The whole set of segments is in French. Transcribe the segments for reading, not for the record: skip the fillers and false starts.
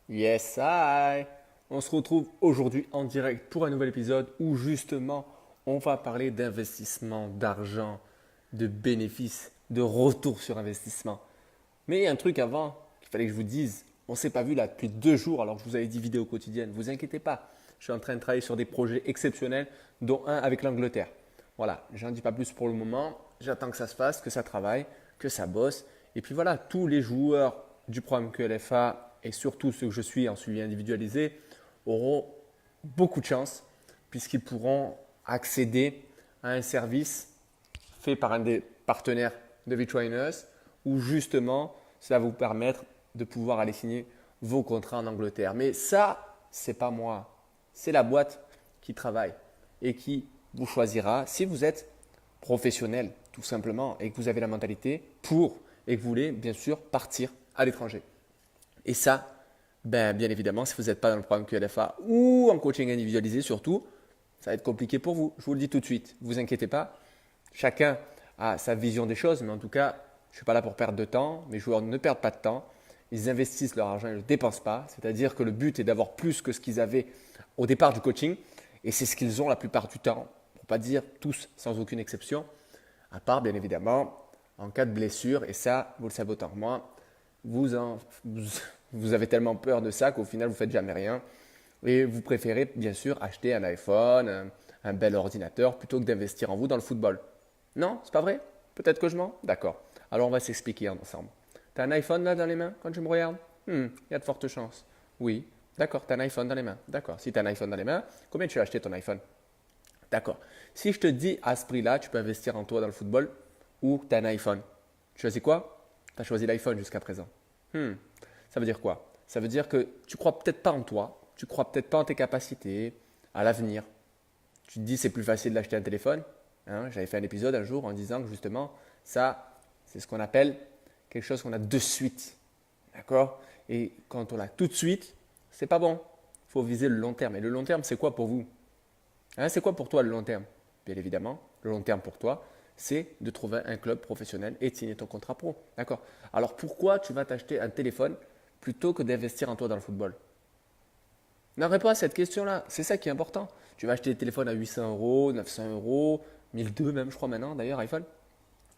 Yes, I. On se retrouve aujourd'hui en direct pour un nouvel épisode où justement on va parler d'investissement, d'argent, de bénéfices, de retour sur investissement. Mais il y a un truc avant qu'il fallait que je vous dise. On ne s'est pas vu là depuis 2 jours alors que je vous avais dit vidéo quotidienne. Ne vous inquiétez pas, je suis en train de travailler sur des projets exceptionnels, dont un avec l'Angleterre. Voilà, je n'en dis pas plus pour le moment. J'attends que ça se fasse, que ça travaille, que ça bosse. Et puis voilà, tous les joueurs du programme QLFA et surtout ceux que je suis en suivi individualisé auront beaucoup de chance puisqu'ils pourront accéder à un service fait par un des partenaires de Vitriners où justement cela va vous permettre de pouvoir aller signer vos contrats en Angleterre. Mais ça, c'est pas moi, c'est la boîte qui travaille et qui vous choisira si vous êtes professionnel tout simplement et que vous avez la mentalité pour et que vous voulez bien sûr partir à l'étranger. Et ça, bien évidemment, si vous n'êtes pas dans le programme QLFA ou en coaching individualisé surtout, ça va être compliqué pour vous. Je vous le dis tout de suite, ne vous inquiétez pas. Chacun a sa vision des choses, mais en tout cas, je ne suis pas là pour perdre de temps. Mes joueurs ne perdent pas de temps. Ils investissent leur argent, ils ne le dépensent pas. C'est-à-dire que le but est d'avoir plus que ce qu'ils avaient au départ du coaching. Et c'est ce qu'ils ont la plupart du temps, pour ne pas dire tous sans aucune exception, à part bien évidemment en cas de blessure. Et ça, vous le savez autant que moi, vous avez tellement peur de ça qu'au final, vous ne faites jamais rien. Et vous préférez bien sûr acheter un iPhone, un bel ordinateur, plutôt que d'investir en vous dans le football. Non, c'est pas vrai? Peut-être que je mens? D'accord. Alors on va s'expliquer ensemble. Tu as un iPhone là dans les mains quand tu me regardes? Il y a de fortes chances. Oui. D'accord, tu as un iPhone dans les mains. D'accord. Si tu as un iPhone dans les mains, combien tu as acheté ton iPhone? D'accord. Si je te dis à ce prix-là, tu peux investir en toi dans le football ou tu as un iPhone. Tu choisis quoi? Tu as choisi l'iPhone jusqu'à présent. Ça veut dire quoi? Ça veut dire que tu crois peut-être pas en toi, tu crois peut-être pas en tes capacités, à l'avenir. Tu te dis c'est plus facile d'acheter un téléphone. J'avais fait un épisode un jour en disant que justement, ça, c'est ce qu'on appelle quelque chose qu'on a de suite. D'accord? Et quand on l'a tout de suite, c'est pas bon. Il faut viser le long terme. Et le long terme, c'est quoi pour vous? C'est quoi pour toi le long terme? Bien évidemment, le long terme pour toi, c'est de trouver un club professionnel et de signer ton contrat pro. D'accord? Alors pourquoi tu vas t'acheter un téléphone plutôt que d'investir en toi dans le football? Ne réponds pas à cette question-là. C'est ça qui est important. Tu vas acheter des téléphones à 800 euros, 900 euros, 1200 même, je crois maintenant, d'ailleurs, iPhone.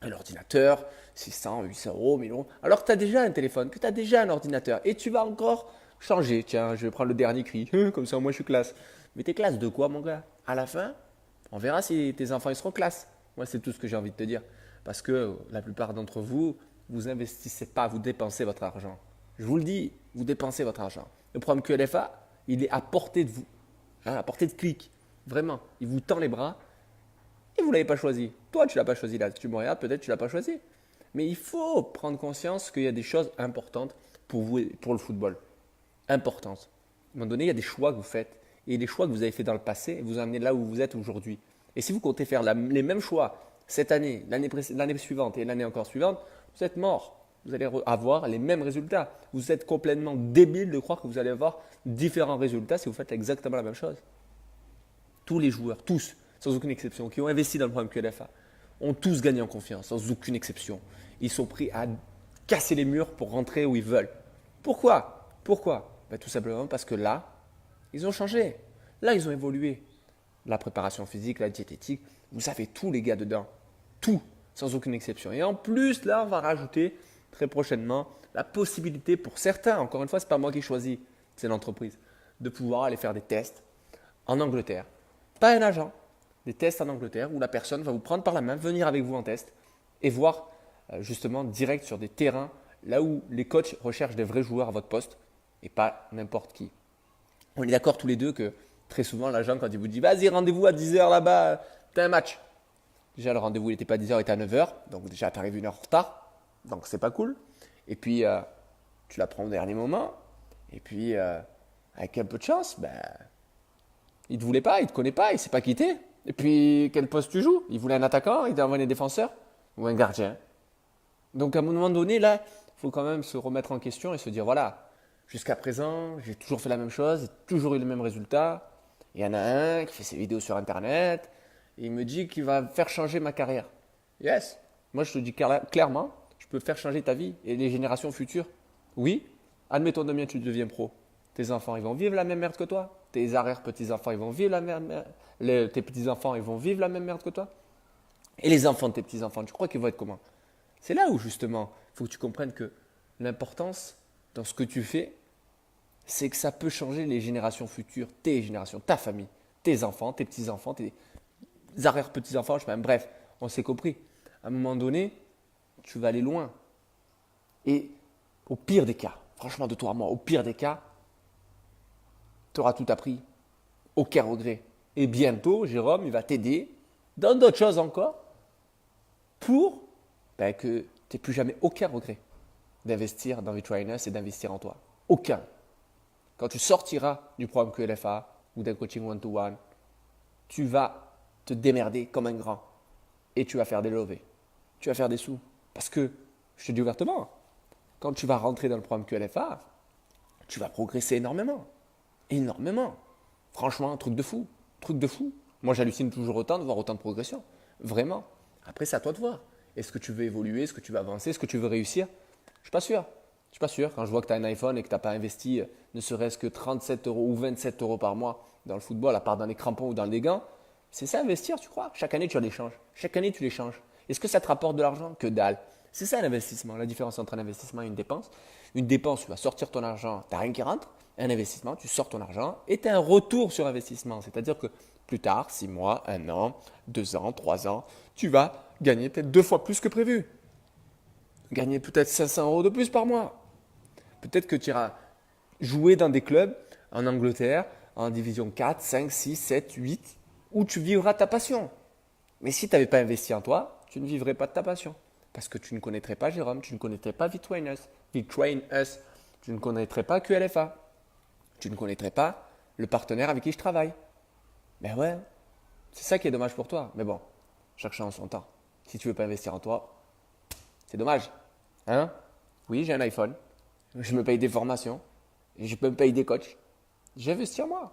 Un ordinateur, 600, 800 euros, 1000 euros. Alors que tu as déjà un téléphone, que tu as déjà un ordinateur et tu vas encore changer. Tiens, je vais prendre le dernier cri. Comme ça, moi, je suis classe. Mais t'es classe de quoi, mon gars? À la fin, on verra si tes enfants ils seront classe. Moi, c'est tout ce que j'ai envie de te dire. Parce que la plupart d'entre vous, vous investissez pas, vous dépensez votre argent. Je vous le dis, vous dépensez votre argent. Le programme QLFA, il est à portée de vous, à portée de clic. Vraiment, il vous tend les bras et vous ne l'avez pas choisi. Toi, tu ne l'as pas choisi là. Tu me regardes, peut-être tu ne l'as pas choisi. Mais il faut prendre conscience qu'il y a des choses importantes pour vous et pour le football. Importantes. À un moment donné, il y a des choix que vous faites et les choix que vous avez faits dans le passé vous amenez là où vous êtes aujourd'hui. Et si vous comptez faire les mêmes choix cette année, l'année suivante et l'année encore suivante, vous êtes mort. Vous allez avoir les mêmes résultats. Vous êtes complètement débile de croire que vous allez avoir différents résultats si vous faites exactement la même chose. Tous les joueurs, tous, sans aucune exception, qui ont investi dans le programme QLFA, ont tous gagné en confiance, sans aucune exception. Ils sont prêts à casser les murs pour rentrer où ils veulent. Pourquoi? Tout simplement parce que là, ils ont changé. Là, ils ont évolué. La préparation physique, la diététique, vous avez tous les gars dedans. Tout, sans aucune exception. Et en plus, là, on va rajouter très prochainement la possibilité pour certains, encore une fois, ce n'est pas moi qui choisis, c'est l'entreprise, de pouvoir aller faire des tests en Angleterre. Pas un agent, des tests en Angleterre où la personne va vous prendre par la main, venir avec vous en test et voir justement direct sur des terrains là où les coachs recherchent des vrais joueurs à votre poste et pas n'importe qui. On est d'accord tous les deux que très souvent l'agent quand il vous dit vas-y rendez-vous à 10h là-bas, t'as un match. Déjà le rendez-vous n'était pas à 10h, il était à 9h, donc déjà tu arrives 1 heure en retard, donc c'est pas cool. Et puis tu la prends au dernier moment et puis avec un peu de chance, il ne te voulait pas, il ne te connaît pas, il ne s'est pas quitté. Et puis, quel poste tu joues? Il voulait un attaquant, il t'a envoyé un défenseur ou un gardien. Donc, à un moment donné, là, il faut quand même se remettre en question et se dire, voilà, jusqu'à présent, j'ai toujours fait la même chose, j'ai toujours eu le même résultat. Il y en a un qui fait ses vidéos sur Internet et il me dit qu'il va faire changer ma carrière. Yes, moi je te dis clairement, je peux faire changer ta vie et les générations futures. Oui, admettons demain tu deviens pro. Tes enfants, ils vont vivre la même merde que toi. Tes arrière-petits-enfants, ils vont vivre la même merde. Tes petits-enfants, ils vont vivre la même merde que toi. Et les enfants de tes petits-enfants, tu crois qu'ils vont être comment? C'est là où justement, il faut que tu comprennes que l'importance dans ce que tu fais, c'est que ça peut changer les générations futures, tes générations, ta famille, tes enfants, tes petits-enfants, tes arrière-petits-enfants, je sais pas, bref, on s'est compris. À un moment donné, tu vas aller loin. Et au pire des cas, franchement de toi à moi, au pire des cas, tu auras tout appris, aucun regret. Et bientôt, Jérôme, il va t'aider dans d'autres choses encore pour que tu n'aies plus jamais aucun regret d'investir dans V-Trainers et d'investir en toi. Aucun. Quand tu sortiras du programme QLFA ou d'un coaching one-to-one, tu vas te démerder comme un grand et tu vas faire des levées. Tu vas faire des sous. Parce que, je te dis ouvertement, quand tu vas rentrer dans le programme QLFA, tu vas progresser énormément. Énormément. Franchement, un truc de fou. Truc de fou. Moi, j'hallucine toujours autant de voir autant de progression. Vraiment. Après, c'est à toi de voir. Est-ce que tu veux évoluer? Est-ce que tu veux avancer? Est-ce que tu veux réussir? Je ne suis pas sûr. Je ne suis pas sûr. Quand je vois que tu as un iPhone et que tu n'as pas investi ne serait-ce que 37 euros ou 27 euros par mois dans le football, à part dans les crampons ou dans les gants, c'est ça investir, tu crois? Chaque année, tu les changes. Chaque année, tu les changes. Est-ce que ça te rapporte de l'argent? Que dalle. C'est ça l'investissement. La différence entre un investissement et une dépense. Une dépense, tu vas sortir ton argent, tu n'as rien qui rentre. Un investissement, tu sors ton argent et tu as un retour sur investissement. C'est-à-dire que plus tard, 6 mois, 1 an, 2 ans, 3 ans, tu vas gagner peut-être 2 fois plus que prévu. Gagner peut-être 500 euros de plus par mois. Peut-être que tu iras jouer dans des clubs en Angleterre, en division 4, 5, 6, 7, 8, où tu vivras ta passion. Mais si tu n'avais pas investi en toi, tu ne vivrais pas de ta passion. Parce que tu ne connaîtrais pas Jérôme, tu ne connaîtrais pas V-Train Us, tu ne connaîtrais pas QLFA, tu ne connaîtrais pas le partenaire avec qui je travaille. Ben ouais, c'est ça qui est dommage pour toi. Mais bon, chaque chose en son temps. Si tu ne veux pas investir en toi, c'est dommage. Hein? Oui, j'ai un iPhone, je me paye des formations, je me paye des coachs. J'investis en moi,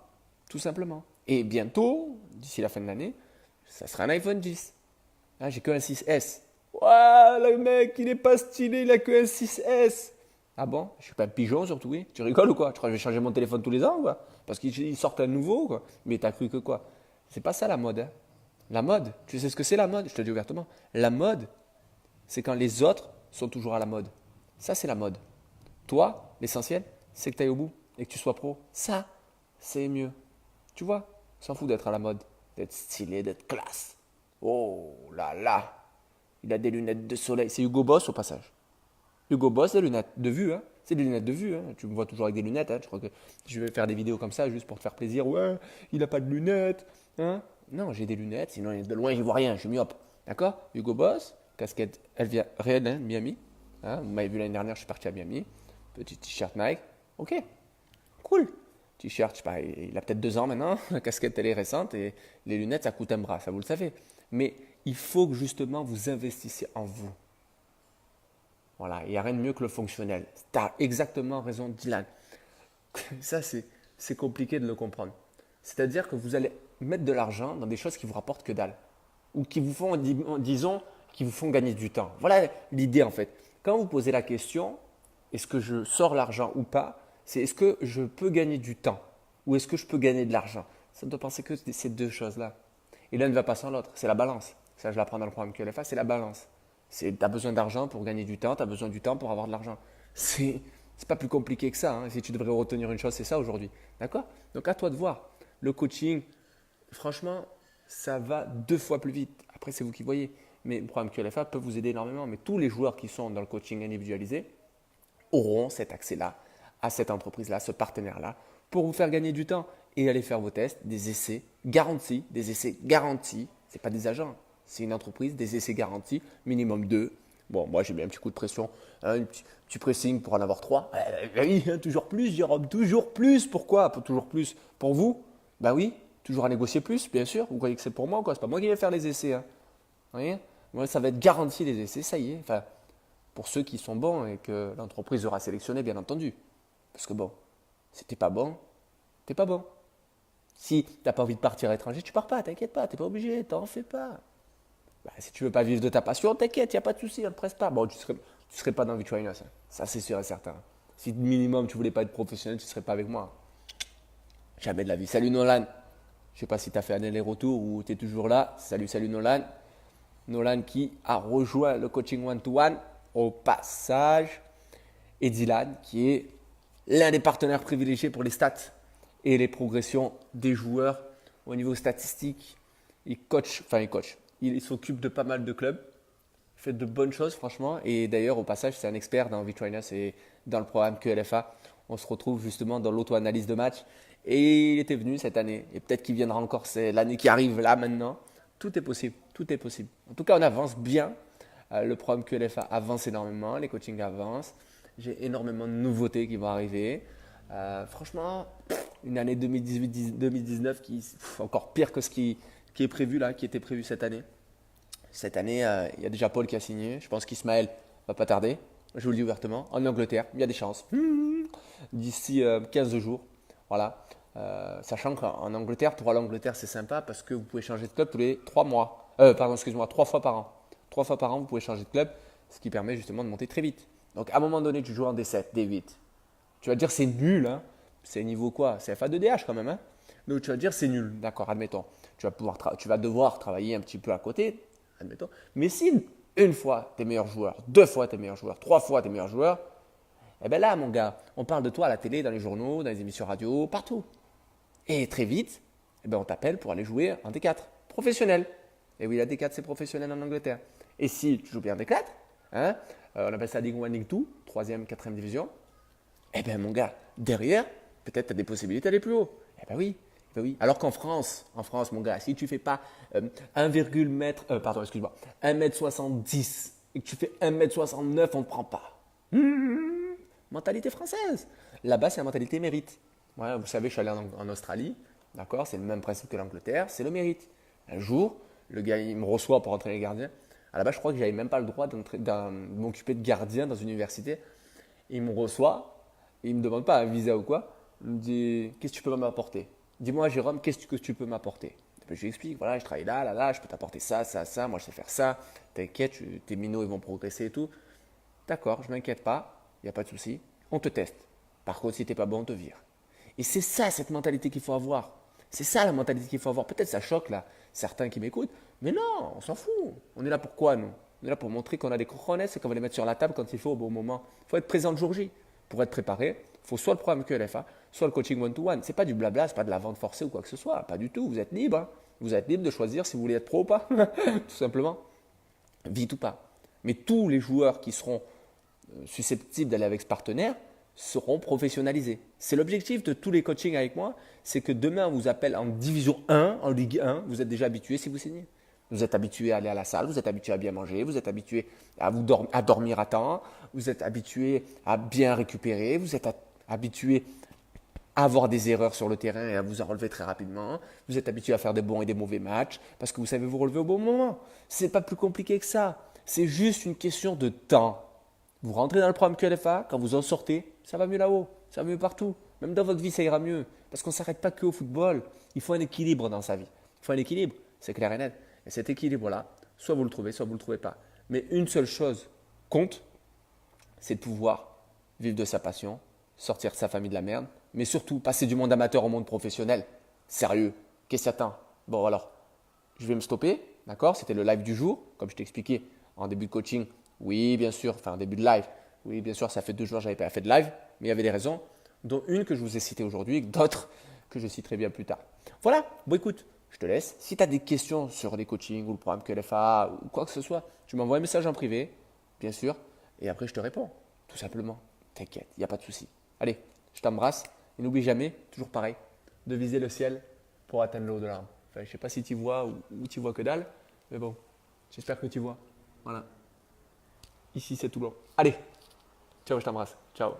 tout simplement. Et bientôt, d'ici la fin de l'année, ça sera un iPhone 10. Ah, j'ai que un 6S. Ouah, le mec, il est pas stylé, il a que un 6S. Ah bon? Je suis pas un pigeon surtout, oui. Tu rigoles ou quoi? Tu crois que je vais changer mon téléphone tous les ans, quoi? Parce qu'ils sortent un nouveau, quoi. Mais t'as cru que quoi? C'est pas ça la mode, hein. La mode, tu sais ce que c'est la mode? Je te le dis ouvertement. La mode, c'est quand les autres sont toujours à la mode. Ça, c'est la mode. Toi, l'essentiel, c'est que tu ailles au bout et que tu sois pro. Ça, c'est mieux. Tu vois? On s'en fout d'être à la mode, d'être stylé, d'être classe. Oh là là! Il a des lunettes de soleil. C'est Hugo Boss au passage. Hugo Boss, des lunettes de vue. Hein. C'est des lunettes de vue. Hein. Tu me vois toujours avec des lunettes. Hein. Je crois que je vais faire des vidéos comme ça juste pour te faire plaisir. Ouais, il n'a pas de lunettes. Hein. Non, j'ai des lunettes. Sinon, de loin, je ne vois rien. Je suis myope. D'accord? Hugo Boss, casquette, elle vient réelle, hein, Miami. Hein. Vous m'avez vu l'année dernière, je suis parti à Miami. Petit t-shirt Nike. Ok, cool. T-shirt, je sais pas, il a peut-être 2 ans maintenant. La casquette, elle est récente. Et les lunettes, ça coûte un bras. Ça, vous le savez. Mais il faut que justement vous investissiez en vous. Voilà, il n'y a rien de mieux que le fonctionnel. Tu as exactement raison, Dylan. Ça, c'est compliqué de le comprendre. C'est-à-dire que vous allez mettre de l'argent dans des choses qui vous rapportent que dalle. Ou qui vous font, disons, qui vous font gagner du temps. Voilà l'idée en fait. Quand vous posez la question, est-ce que je sors l'argent ou pas? C'est est-ce que je peux gagner du temps? Ou est-ce que je peux gagner de l'argent? Ça ne doit penser que ces deux choses-là. Et l'un ne va pas sans l'autre. C'est la balance. Ça, je l'apprends dans le programme QLFA, c'est la balance. Tu as besoin d'argent pour gagner du temps, tu as besoin du temps pour avoir de l'argent. C'est pas plus compliqué que ça. Hein. Si tu devrais retenir une chose, c'est ça aujourd'hui. D'accord? Donc à toi de voir. Le coaching, franchement, ça va 2 fois plus vite. Après, c'est vous qui voyez. Mais le programme QLFA peut vous aider énormément. Mais tous les joueurs qui sont dans le coaching individualisé auront cet accès-là à cette entreprise-là, ce partenaire-là, pour vous faire gagner du temps et aller faire vos tests, des essais garantis, des essais garantis. Ce n'est pas des agents. C'est une entreprise, des essais garantis, minimum 2. Bon, moi j'ai mis un petit coup de pression, hein, un petit pressing pour en avoir 3. Oui, hein, toujours plus, Jérôme, toujours plus. Pourquoi toujours plus? Pour vous? Ben oui, toujours à négocier plus, bien sûr. Vous croyez que c'est pour moi ou quoi? C'est pas moi qui vais faire les essais. Hein. Vous voyez? Moi, ça va être garanti les essais, ça y est. Enfin, pour ceux qui sont bons et que l'entreprise aura sélectionné, bien entendu. Parce que bon, si t'es pas bon, t'es pas bon. Si tu n'as pas envie de partir à l'étranger, tu pars pas, t'inquiète pas, tu n'es pas obligé, t'en fais pas. Bah, si tu veux pas vivre de ta passion, t'inquiète, il n'y a pas de souci, on ne te presse pas. Bon, tu serais pas dans V-Train Us, hein. Ça c'est sûr et certain. Si minimum tu voulais pas être professionnel, tu ne serais pas avec moi. Jamais de la vie. Salut Nolan. Je ne sais pas si tu as fait un aller-retour ou tu es toujours là. Salut Nolan. Nolan qui a rejoint le coaching one-to-one au passage. Et Dylan qui est l'un des partenaires privilégiés pour les stats et les progressions des joueurs au niveau statistique. Il s'occupe de pas mal de clubs. Il fait de bonnes choses franchement. Et d'ailleurs au passage c'est un expert dans V-Trainers et dans le programme QLFA. On se retrouve justement dans l'auto-analyse de match. Et il était venu cette année. Et peut-être qu'il viendra encore, c'est l'année qui arrive là maintenant. Tout est possible, tout est possible. En tout cas, on avance bien. Le programme QLFA avance énormément, les coachings avancent. J'ai énormément de nouveautés qui vont arriver. Franchement, une année 2018-2019 qui est encore pire que ce qui est prévu là, qui était prévu cette année. Cette année, il y a déjà Paul qui a signé. Je pense qu'Ismaël va pas tarder. Je vous le dis ouvertement. En Angleterre, il y a des chances. D'ici 15 jours. Voilà. Sachant qu'en Angleterre, pour aller en Angleterre, c'est sympa parce que vous pouvez changer de club tous les 3 mois. 3 fois par an. 3 fois par an, vous pouvez changer de club, ce qui permet justement de monter très vite. Donc, à un moment donné, tu joues en D7, D8. Tu vas dire c'est nul. Hein. C'est niveau quoi? C'est FA2DH quand même. Hein. Donc, tu vas dire c'est nul. D'accord, admettons. Tu vas devoir travailler un petit peu à côté. Admettons. Mais si une fois, tu es meilleur joueur, 2 fois, tu es meilleur joueur, 3 fois, tu es meilleur joueur, eh bien là, mon gars, on parle de toi à la télé, dans les journaux, dans les émissions radio, partout. Et très vite, eh ben, on t'appelle pour aller jouer en D4, professionnel. Et oui, la D4, c'est professionnel en Angleterre. Et si tu joues bien en D4, hein, on appelle ça Ligue 1, Ligue 2, 3e, 4e division, eh bien, mon gars, derrière, peut-être tu as des possibilités d'aller plus haut. Eh bien oui. Eh ben oui. Alors qu'en France, mon gars, si tu ne fais pas 1m70 et que tu fais 1m69, on ne te prend pas. Mentalité française. Là-bas, c'est la mentalité mérite. Ouais, vous savez, je suis allé en Australie, d'accord, c'est le même principe que l'Angleterre, c'est le mérite. Un jour, le gars, il me reçoit pour entraîner les gardiens. À la base, je crois que j'avais même pas le droit de m'occuper de gardien dans une université. Il me reçoit, et il me demande pas un visa ou quoi. Il me dit, qu'est-ce que tu peux m'apporter? Dis-moi, Jérôme, qu'est-ce que tu peux m'apporter? Je lui explique, voilà, je travaille là, je peux t'apporter ça, moi je sais faire ça. T'inquiète, tes minots ils vont progresser et tout. D'accord, je ne m'inquiète pas, il n'y a pas de souci. On te teste. Par contre, si tu n'es pas bon, on te vire. Et c'est ça, cette mentalité qu'il faut avoir. C'est ça la mentalité qu'il faut avoir. Peut-être ça choque là, certains qui m'écoutent, mais non, on s'en fout. On est là pour quoi, nous? On est là pour montrer qu'on a des cojones et qu'on va les mettre sur la table quand il faut au bon moment. Il faut être présent le jour J. Pour être préparé, il faut soit le programme QLFA, soit le coaching one-to-one. Ce n'est pas du blabla, ce n'est pas de la vente forcée ou quoi que ce soit. Pas du tout. Vous êtes libre. Hein. Vous êtes libre de choisir si vous voulez être pro ou pas. Tout simplement. Vite ou pas. Mais tous les joueurs qui seront susceptibles d'aller avec ce partenaire seront professionnalisés. C'est l'objectif de tous les coachings avec moi, c'est que demain on vous appelle en division 1, en Ligue 1, vous êtes déjà habitué si vous signez. Vous êtes habitué à aller à la salle, vous êtes habitué à bien manger, vous êtes habitué à dormir à temps, vous êtes habitué à bien récupérer, vous êtes habitué à avoir des erreurs sur le terrain et à vous en relever très rapidement. Vous êtes habitué à faire des bons et des mauvais matchs parce que vous savez vous relever au bon moment. Ce n'est pas plus compliqué que ça. C'est juste une question de temps. Vous rentrez dans le programme QLFA, quand vous en sortez, ça va mieux là-haut, ça va mieux partout. Même dans votre vie, ça ira mieux. Parce qu'on ne s'arrête pas que au football. Il faut un équilibre dans sa vie. Il faut un équilibre, c'est clair et net. Et cet équilibre-là, soit vous le trouvez, soit vous ne le trouvez pas. Mais une seule chose compte, c'est de pouvoir vivre de sa passion, sortir de sa famille de la merde, mais surtout passer du monde amateur au monde professionnel. Sérieux, qu'est-ce que t'attend? Bon alors, je vais me stopper, d'accord? C'était le live du jour, comme je t'ai expliqué en début de coaching. Oui, bien sûr, enfin en début de live. Oui, bien sûr, ça fait 2 jours que je n'avais pas fait de live, mais il y avait des raisons, dont une que je vous ai citée aujourd'hui et d'autres que je citerai bien plus tard. Voilà, bon écoute, je te laisse. Si tu as des questions sur les coachings ou le programme QLFA ou quoi que ce soit, tu m'envoies un message en privé, bien sûr, et après je te réponds, tout simplement. T'inquiète, il n'y a pas de souci. Allez, je t'embrasse et n'oublie jamais, toujours pareil, de viser le ciel pour atteindre le haut de l'arbre. Enfin, je ne sais pas si tu vois ou tu vois que dalle, mais bon, j'espère que tu vois. Voilà. Ici, c'est Toulon. Allez, ciao, je t'embrasse. Ciao.